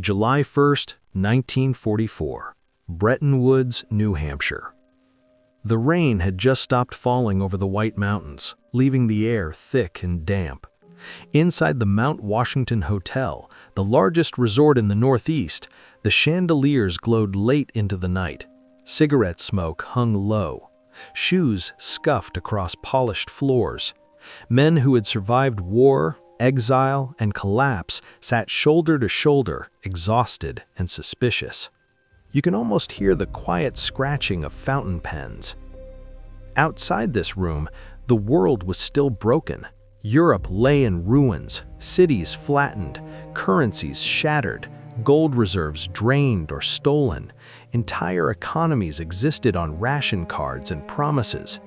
July 1st, 1944, Bretton Woods, New Hampshire. The rain had just stopped falling over the White Mountains, leaving the air thick and damp. Inside the Mount Washington Hotel, the largest resort in the Northeast, the chandeliers glowed late into the night. Cigarette smoke hung low. Shoes scuffed across polished floors. Men who had survived war, exile, and collapse sat shoulder to shoulder, exhausted and suspicious. You can almost hear the quiet scratching of fountain pens. Outside this room, the world was still broken. Europe lay in ruins, cities flattened, currencies shattered, gold reserves drained or stolen. Entire economies existed on ration cards and promises.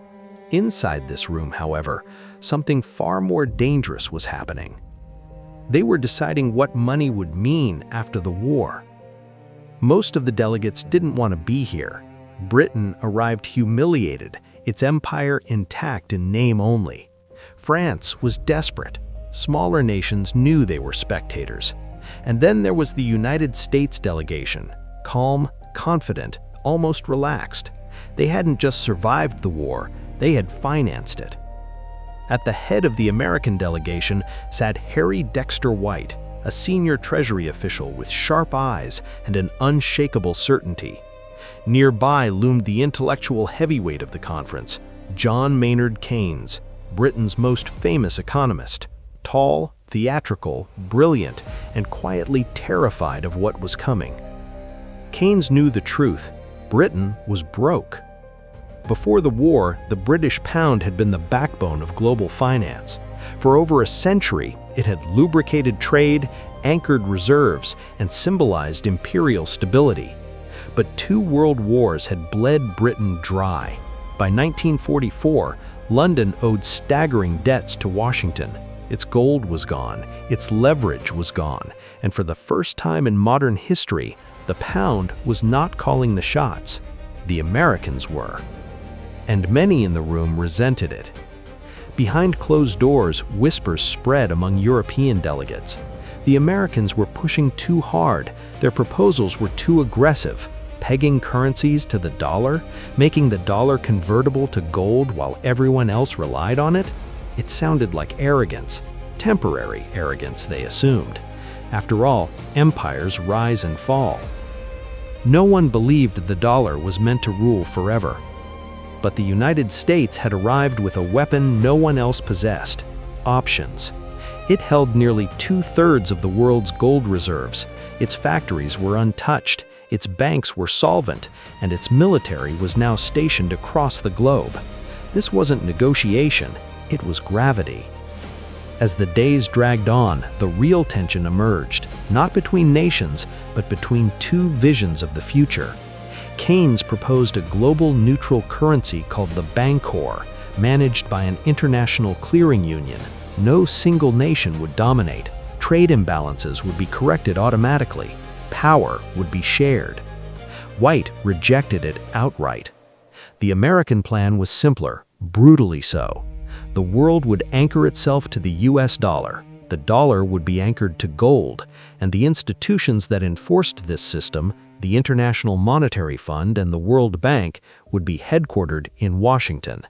Inside this room, however, something far more dangerous was happening. They were deciding what money would mean after the war. Most of the delegates didn't want to be here. Britain arrived humiliated, its empire intact in name only. France was desperate. Smaller nations knew they were spectators. And then there was the United States delegation, calm, confident, almost relaxed. They hadn't just survived the war, they had financed it. At the head of the American delegation sat Harry Dexter White, a senior Treasury official with sharp eyes and an unshakable certainty. Nearby loomed the intellectual heavyweight of the conference, John Maynard Keynes, Britain's most famous economist, tall, theatrical, brilliant, and quietly terrified of what was coming. Keynes knew the truth: Britain was broke. Before the war, the British pound had been the backbone of global finance. For over a century, it had lubricated trade, anchored reserves, and symbolized imperial stability. But 2 world wars had bled Britain dry. By 1944, London owed staggering debts to Washington. Its gold was gone, its leverage was gone, and for the first time in modern history, the pound was not calling the shots. The Americans were. And many in the room resented it. Behind closed doors, whispers spread among European delegates. The Americans were pushing too hard, their proposals were too aggressive, pegging currencies to the dollar, making the dollar convertible to gold while everyone else relied on it. It sounded like arrogance, temporary arrogance, they assumed. After all, empires rise and fall. No one believed the dollar was meant to rule forever. But the United States had arrived with a weapon no one else possessed: options. It held nearly 2/3 of the world's gold reserves. Its factories were untouched, its banks were solvent, and its military was now stationed across the globe. This wasn't negotiation, it was gravity. As the days dragged on, the real tension emerged, not between nations, but between 2 visions of the future. Keynes proposed a global neutral currency called the Bancor, managed by an international clearing union. No single nation would dominate. Trade imbalances would be corrected automatically. Power would be shared. White rejected it outright. The American plan was simpler, brutally so. The world would anchor itself to the US dollar. The dollar would be anchored to gold, and the institutions that enforced this system, the International Monetary Fund and the World Bank, would be headquartered in Washington.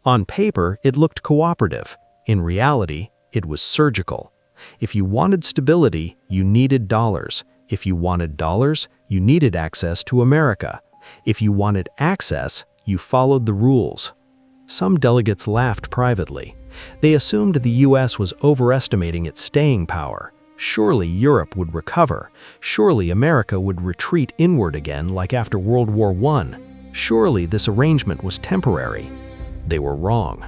On paper, it looked cooperative. In reality, it was surgical. If you wanted stability, you needed dollars. If you wanted dollars, you needed access to America. If you wanted access, you followed the rules. Some delegates laughed privately. They assumed the US was overestimating its staying power. Surely Europe would recover. Surely America would retreat inward again like after World War I. Surely this arrangement was temporary. They were wrong.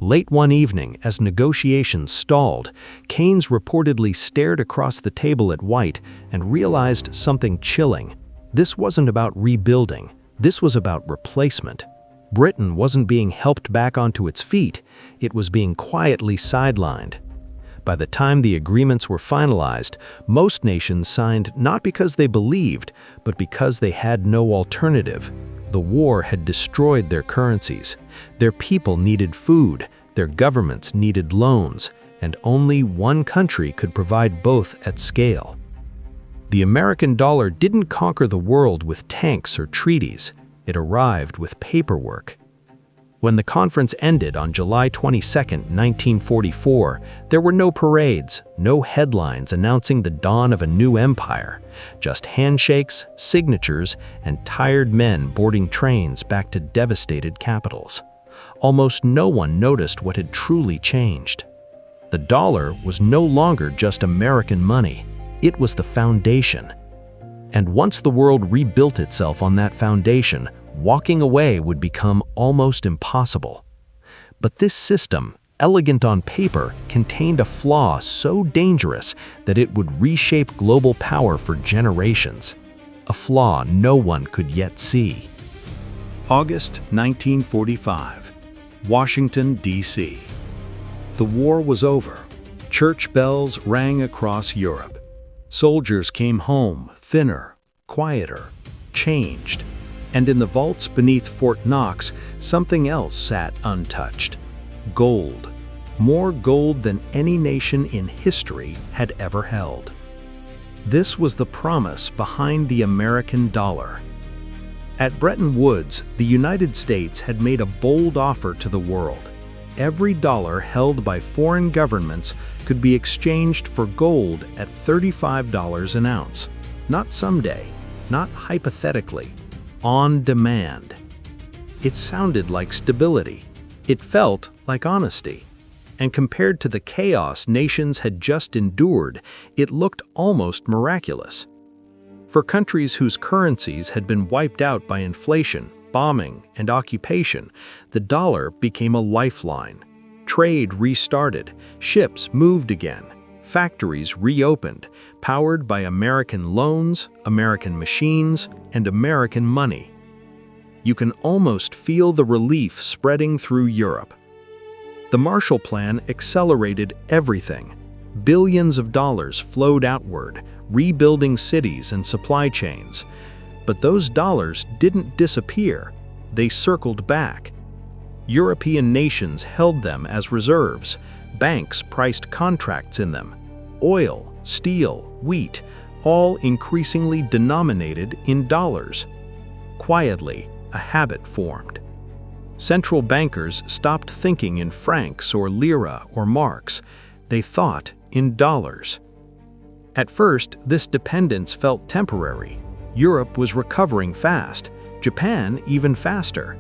Late one evening, as negotiations stalled, Keynes reportedly stared across the table at White and realized something chilling. This wasn't about rebuilding. This was about replacement. Britain wasn't being helped back onto its feet. It was being quietly sidelined. By the time the agreements were finalized, most nations signed not because they believed, but because they had no alternative. The war had destroyed their currencies. Their people needed food, their governments needed loans, and only one country could provide both at scale. The American dollar didn't conquer the world with tanks or treaties. It arrived with paperwork. When the conference ended on July 22, 1944, there were no parades, no headlines announcing the dawn of a new empire, just handshakes, signatures, and tired men boarding trains back to devastated capitals. Almost no one noticed what had truly changed. The dollar was no longer just American money. It was the foundation. And once the world rebuilt itself on that foundation, walking away would become almost impossible. But this system, elegant on paper, contained a flaw so dangerous that it would reshape global power for generations. A flaw no one could yet see. August 1945, Washington, D.C. The war was over. Church bells rang across Europe. Soldiers came home thinner, quieter, changed. And in the vaults beneath Fort Knox, something else sat untouched. Gold. More gold than any nation in history had ever held. This was the promise behind the American dollar. At Bretton Woods, the United States had made a bold offer to the world. Every dollar held by foreign governments could be exchanged for gold at $35 an ounce. Not someday, not hypothetically. On demand. It sounded like stability. It felt like honesty. And compared to the chaos nations had just endured, it looked almost miraculous. For countries whose currencies had been wiped out by inflation, bombing, and occupation, the dollar became a lifeline. Trade restarted, ships moved again, factories reopened, powered by American loans, American machines, and American money. You can almost feel the relief spreading through Europe. The Marshall Plan accelerated everything. Billions of dollars flowed outward, rebuilding cities and supply chains. But those dollars didn't disappear. They circled back. European nations held them as reserves. Banks priced contracts in them. Oil, steel, wheat, all increasingly denominated in dollars. Quietly, a habit formed. Central bankers stopped thinking in francs or lira or marks. They thought in dollars. At first, this dependence felt temporary. Europe was recovering fast, Japan even faster.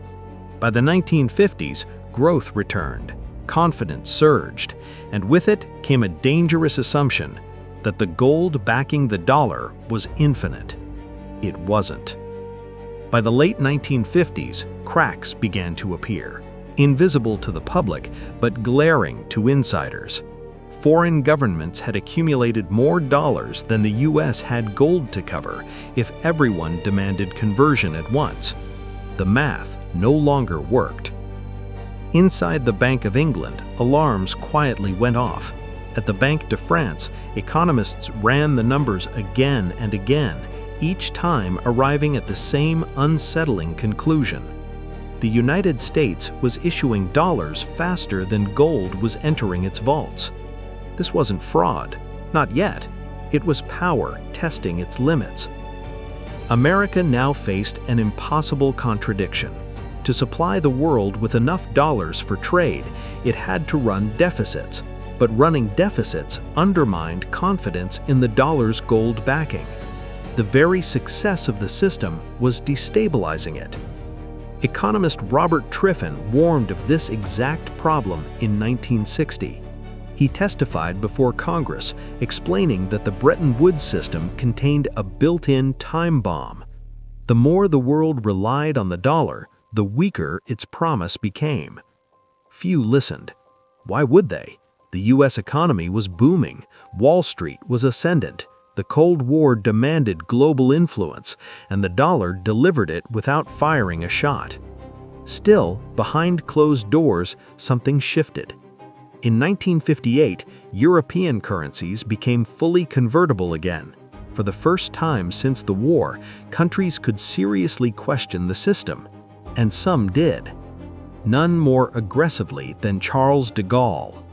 By the 1950s, growth returned, confidence surged, and with it came a dangerous assumption that the gold backing the dollar was infinite. It wasn't. By the late 1950s, cracks began to appear, invisible to the public but glaring to insiders. Foreign governments had accumulated more dollars than the US had gold to cover if everyone demanded conversion at once. The math no longer worked. Inside the Bank of England, alarms quietly went off. At the Banque de France, economists ran the numbers again and again, each time arriving at the same unsettling conclusion. The United States was issuing dollars faster than gold was entering its vaults. This wasn't fraud, not yet. It was power testing its limits. America now faced an impossible contradiction. To supply the world with enough dollars for trade, it had to run deficits. But running deficits undermined confidence in the dollar's gold backing. The very success of the system was destabilizing it. Economist Robert Triffin warned of this exact problem in 1960. He testified before Congress, explaining that the Bretton Woods system contained a built-in time bomb. The more the world relied on the dollar, the weaker its promise became. Few listened. Why would they? The U.S. economy was booming, Wall Street was ascendant, the Cold War demanded global influence, and the dollar delivered it without firing a shot. Still, behind closed doors, something shifted. In 1958, European currencies became fully convertible again. For the first time since the war, countries could seriously question the system, and some did. None more aggressively than Charles de Gaulle.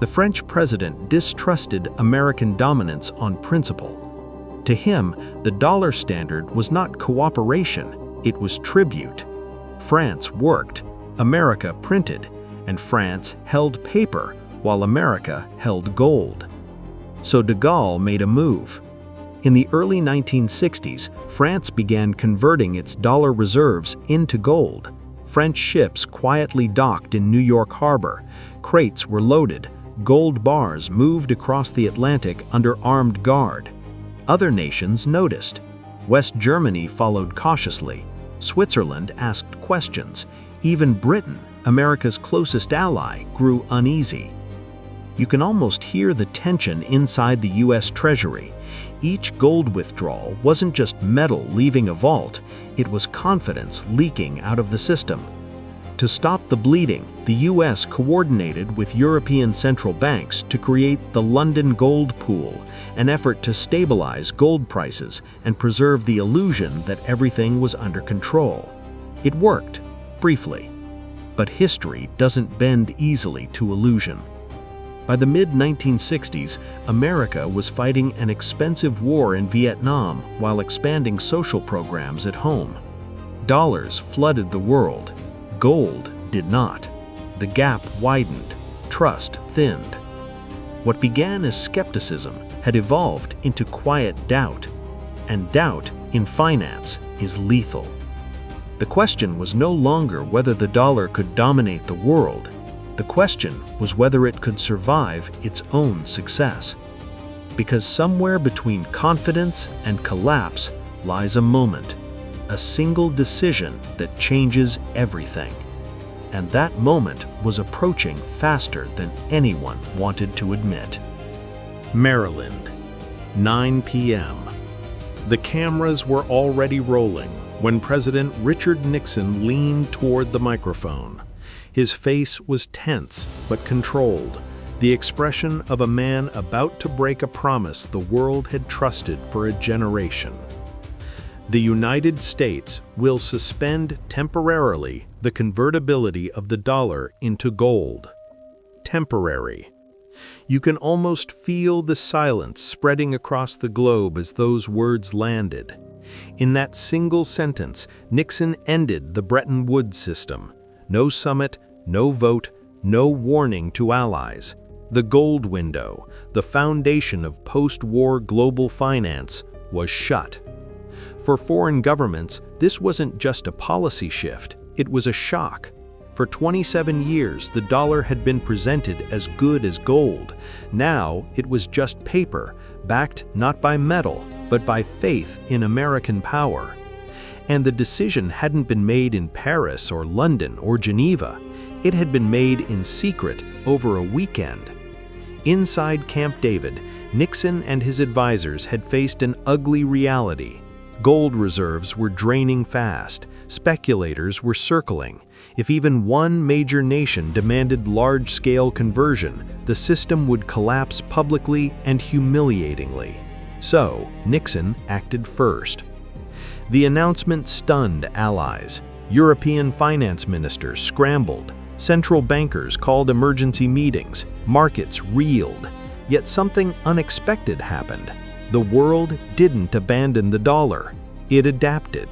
The French president distrusted American dominance on principle. To him, the dollar standard was not cooperation, it was tribute. France worked, America printed, and France held paper while America held gold. So de Gaulle made a move. In the early 1960s, France began converting its dollar reserves into gold. French ships quietly docked in New York Harbor. Crates were loaded. Gold bars moved across the Atlantic under armed guard. Other nations noticed. West Germany followed cautiously. Switzerland asked questions. Even Britain, America's closest ally, grew uneasy. You can almost hear the tension inside the U.S. Treasury. Each gold withdrawal wasn't just metal leaving a vault, it was confidence leaking out of the system. To stop the bleeding, the U.S. coordinated with European central banks to create the London Gold Pool, an effort to stabilize gold prices and preserve the illusion that everything was under control. It worked, briefly. But history doesn't bend easily to illusion. By the mid-1960s, America was fighting an expensive war in Vietnam while expanding social programs at home. Dollars flooded the world. Gold did not. The gap widened. Trust thinned. What began as skepticism had evolved into quiet doubt. And doubt in finance is lethal. The question was no longer whether the dollar could dominate the world. The question was whether it could survive its own success. Because somewhere between confidence and collapse lies a moment, a single decision that changes everything. And that moment was approaching faster than anyone wanted to admit. Maryland, 9 p.m. The cameras were already rolling when President Richard Nixon leaned toward the microphone. His face was tense but controlled, the expression of a man about to break a promise the world had trusted for a generation. The United States will suspend temporarily the convertibility of the dollar into gold. Temporary. You can almost feel the silence spreading across the globe as those words landed. In that single sentence, Nixon ended the Bretton Woods system. No summit, no vote, no warning to allies. The gold window, the foundation of post-war global finance, was shut. For foreign governments, this wasn't just a policy shift, it was a shock. For 27 years, the dollar had been presented as good as gold. Now, it was just paper, backed not by metal, but by faith in American power. And the decision hadn't been made in Paris or London or Geneva. It had been made in secret over a weekend. Inside Camp David, Nixon and his advisors had faced an ugly reality. Gold reserves were draining fast. Speculators were circling. If even one major nation demanded large-scale conversion, the system would collapse publicly and humiliatingly. So, Nixon acted first. The announcement stunned allies. European finance ministers scrambled. Central bankers called emergency meetings. Markets reeled. Yet something unexpected happened. The world didn't abandon the dollar. It adapted.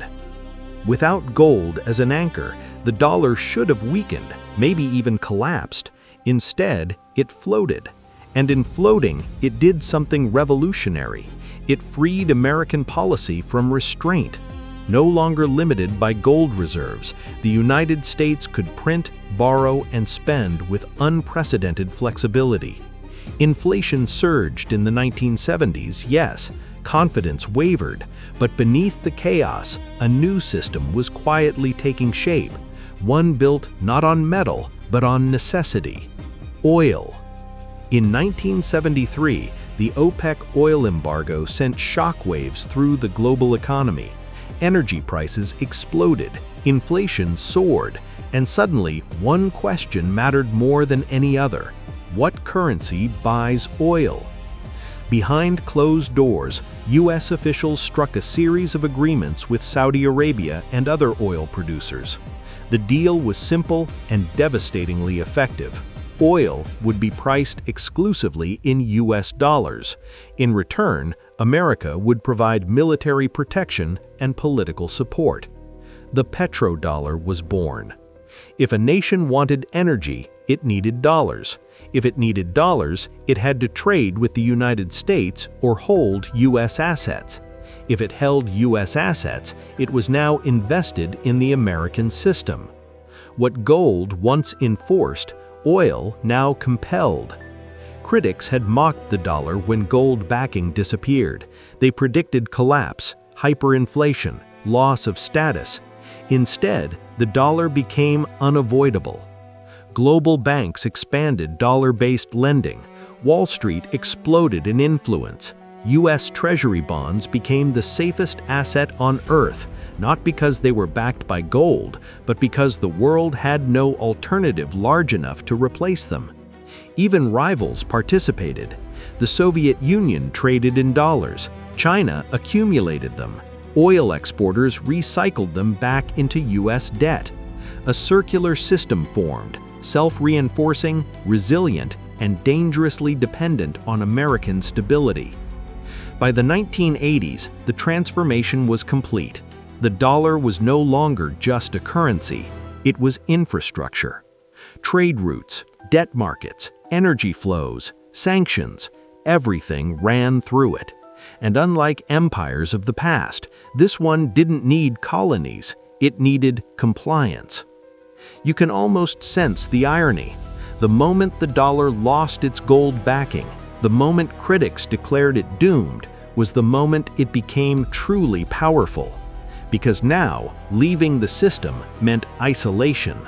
Without gold as an anchor, the dollar should have weakened, maybe even collapsed. Instead, it floated. And in floating, it did something revolutionary. It freed American policy from restraint. No longer limited by gold reserves, the United States could print, borrow, and spend with unprecedented flexibility. Inflation surged in the 1970s, yes. Confidence wavered, but beneath the chaos, a new system was quietly taking shape, one built not on metal, but on necessity. Oil. In 1973, the OPEC oil embargo sent shockwaves through the global economy. Energy prices exploded, inflation soared, and suddenly one question mattered more than any other. What currency buys oil? Behind closed doors, U.S. officials struck a series of agreements with Saudi Arabia and other oil producers. The deal was simple and devastatingly effective. Oil would be priced exclusively in U.S. dollars. In return, America would provide military protection and political support. The petrodollar was born. If a nation wanted energy, it needed dollars. If it needed dollars, it had to trade with the United States or hold U.S. assets. If it held U.S. assets, it was now invested in the American system. What gold once enforced, oil now compelled. Critics had mocked the dollar when gold backing disappeared. They predicted collapse, hyperinflation, loss of status. Instead, the dollar became unavoidable. Global banks expanded dollar-based lending. Wall Street exploded in influence. U.S. Treasury bonds became the safest asset on earth, not because they were backed by gold, but because the world had no alternative large enough to replace them. Even rivals participated. The Soviet Union traded in dollars. China accumulated them. Oil exporters recycled them back into U.S. debt. A circular system formed, self-reinforcing, resilient, and dangerously dependent on American stability. By the 1980s, the transformation was complete. The dollar was no longer just a currency, it was infrastructure. Trade routes, debt markets, energy flows, sanctions, everything ran through it. And unlike empires of the past, this one didn't need colonies, it needed compliance. You can almost sense the irony. The moment the dollar lost its gold backing, the moment critics declared it doomed, was the moment it became truly powerful. Because now, leaving the system meant isolation.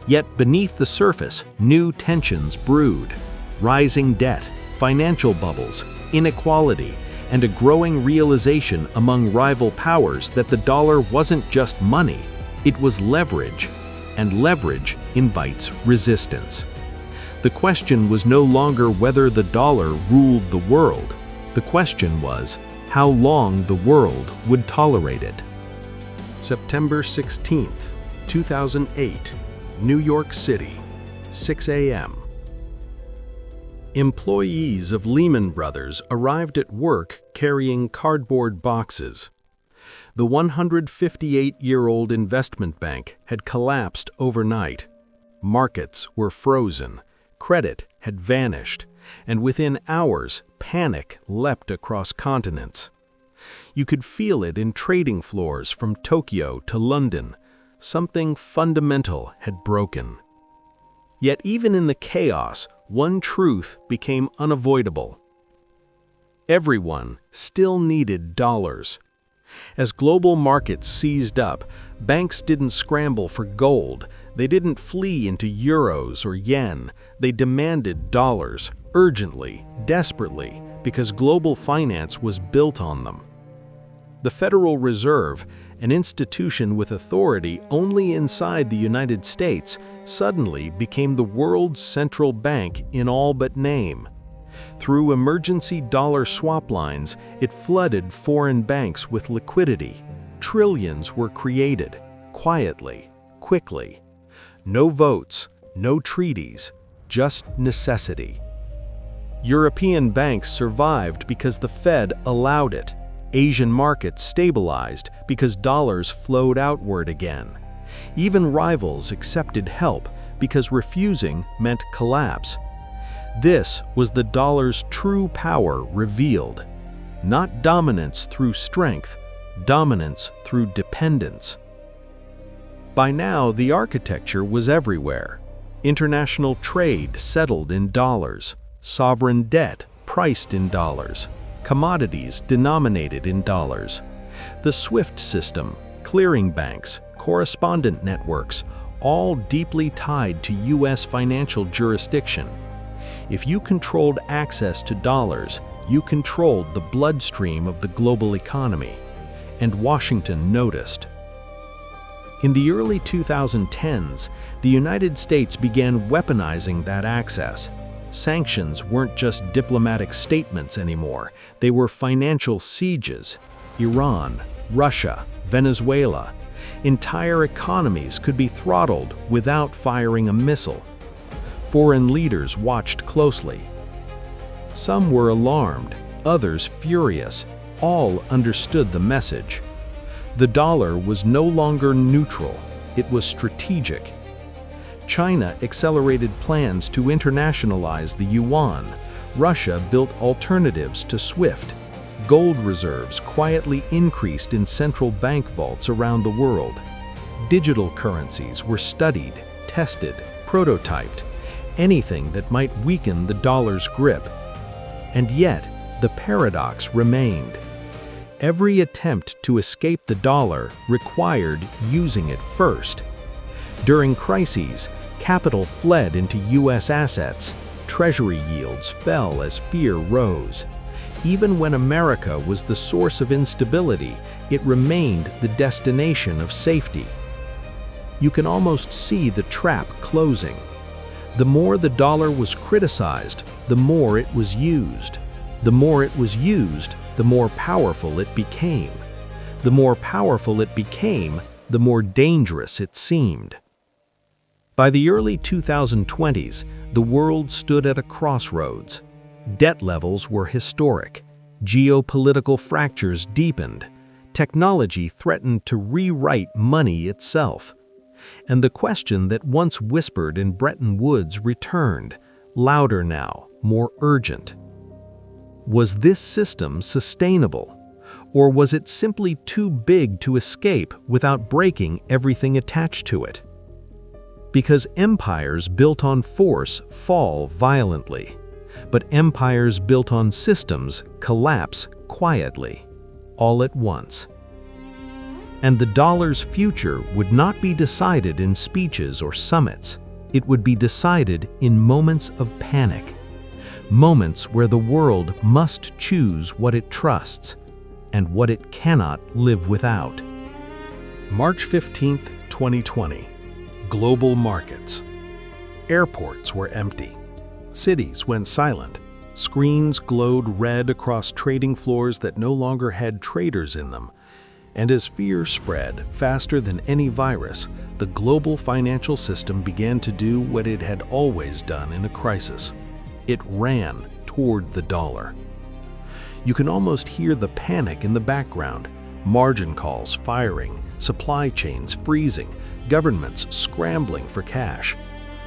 Yet beneath the surface, new tensions brewed. Rising debt, financial bubbles, inequality, and a growing realization among rival powers that the dollar wasn't just money, it was leverage. And leverage invites resistance. The question was no longer whether the dollar ruled the world. The question was how long the world would tolerate it. September 16, 2008, New York City, 6 a.m. Employees of Lehman Brothers arrived at work carrying cardboard boxes. The 158-year-old investment bank had collapsed overnight. Markets were frozen, credit had vanished, and within hours, panic leapt across continents. You could feel it in trading floors from Tokyo to London. Something fundamental had broken. Yet even in the chaos, one truth became unavoidable. Everyone still needed dollars. As global markets seized up, banks didn't scramble for gold. They didn't flee into euros or yen. They demanded dollars, urgently, desperately, because global finance was built on them. The Federal Reserve, an institution with authority only inside the United States, suddenly became the world's central bank in all but name. Through emergency dollar swap lines, it flooded foreign banks with liquidity. Trillions were created, quietly, quickly. No votes, no treaties, just necessity. European banks survived because the Fed allowed it. Asian markets stabilized because dollars flowed outward again. Even rivals accepted help because refusing meant collapse. This was the dollar's true power revealed. Not dominance through strength, dominance through dependence. By now, the architecture was everywhere. International trade settled in dollars, sovereign debt priced in dollars, commodities denominated in dollars. The SWIFT system, clearing banks, correspondent networks, all deeply tied to U.S. financial jurisdiction. If you controlled access to dollars, you controlled the bloodstream of the global economy. And Washington noticed. In the early 2010s, the United States began weaponizing that access. Sanctions weren't just diplomatic statements anymore, they were financial sieges. Iran, Russia, Venezuela. Entire economies could be throttled without firing a missile. Foreign leaders watched closely. Some were alarmed, others furious, all understood the message. The dollar was no longer neutral, it was strategic. China accelerated plans to internationalize the yuan. Russia built alternatives to SWIFT. Gold reserves quietly increased in central bank vaults around the world. Digital currencies were studied, tested, prototyped, anything that might weaken the dollar's grip. And yet, the paradox remained. Every attempt to escape the dollar required using it first. During crises, capital fled into U.S. assets. Treasury yields fell as fear rose. Even when America was the source of instability, it remained the destination of safety. You can almost see the trap closing. The more the dollar was criticized, the more it was used. The more it was used, the more powerful it became. The more powerful it became, the more dangerous it seemed. By the early 2020s, the world stood at a crossroads. Debt levels were historic. Geopolitical fractures deepened. Technology threatened to rewrite money itself. And the question that once whispered in Bretton Woods returned, louder now, more urgent. Was this system sustainable? Or was it simply too big to escape without breaking everything attached to it? Because empires built on force fall violently, but empires built on systems collapse quietly, all at once. And the dollar's future would not be decided in speeches or summits. It would be decided in moments of panic, moments where the world must choose what it trusts and what it cannot live without. March 15, 2020. Global markets. Airports were empty. Cities went silent. Screens glowed red across trading floors that no longer had traders in them. And as fear spread faster than any virus, the global financial system began to do what it had always done in a crisis. It ran toward the dollar. You can almost hear the panic in the background. Margin calls firing, supply chains freezing, governments scrambling for cash.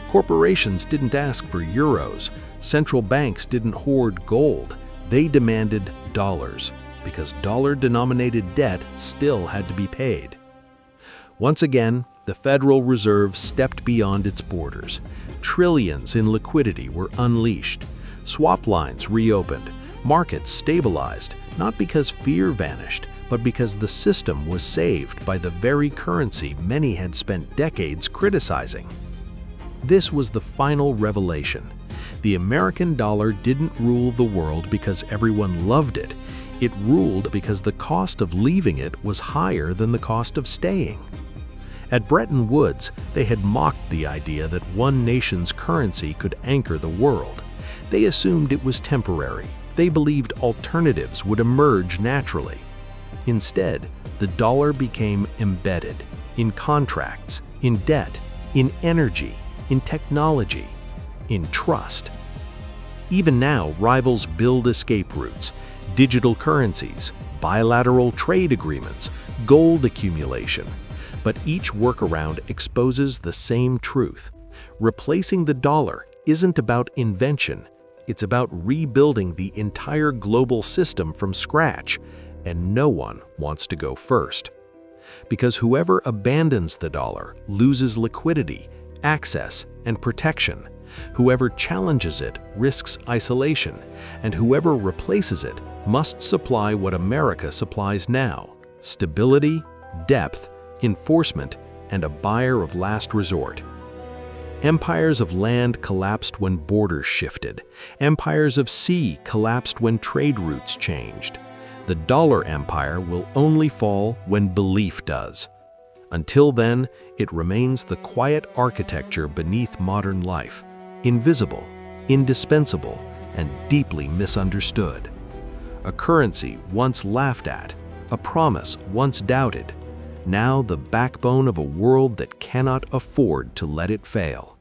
Corporations didn't ask for euros. Central banks didn't hoard gold. They demanded dollars, because dollar-denominated debt still had to be paid. Once again, the Federal Reserve stepped beyond its borders. Trillions in liquidity were unleashed. Swap lines reopened. Markets stabilized, not because fear vanished, but because the system was saved by the very currency many had spent decades criticizing. This was the final revelation. The American dollar didn't rule the world because everyone loved it. It ruled because the cost of leaving it was higher than the cost of staying. At Bretton Woods, they had mocked the idea that one nation's currency could anchor the world. They assumed it was temporary. They believed alternatives would emerge naturally. Instead, the dollar became embedded in contracts, in debt, in energy, in technology, in trust. Even now, rivals build escape routes, digital currencies, bilateral trade agreements, gold accumulation. But each workaround exposes the same truth. Replacing the dollar isn't about invention. It's about rebuilding the entire global system from scratch, and no one wants to go first. Because whoever abandons the dollar loses liquidity, access, and protection. Whoever challenges it risks isolation, and whoever replaces it must supply what America supplies now: stability, depth, enforcement, and a buyer of last resort. Empires of land collapsed when borders shifted. Empires of sea collapsed when trade routes changed. The dollar empire will only fall when belief does. Until then, it remains the quiet architecture beneath modern life, invisible, indispensable, and deeply misunderstood. A currency once laughed at, a promise once doubted, now the backbone of a world that cannot afford to let it fail.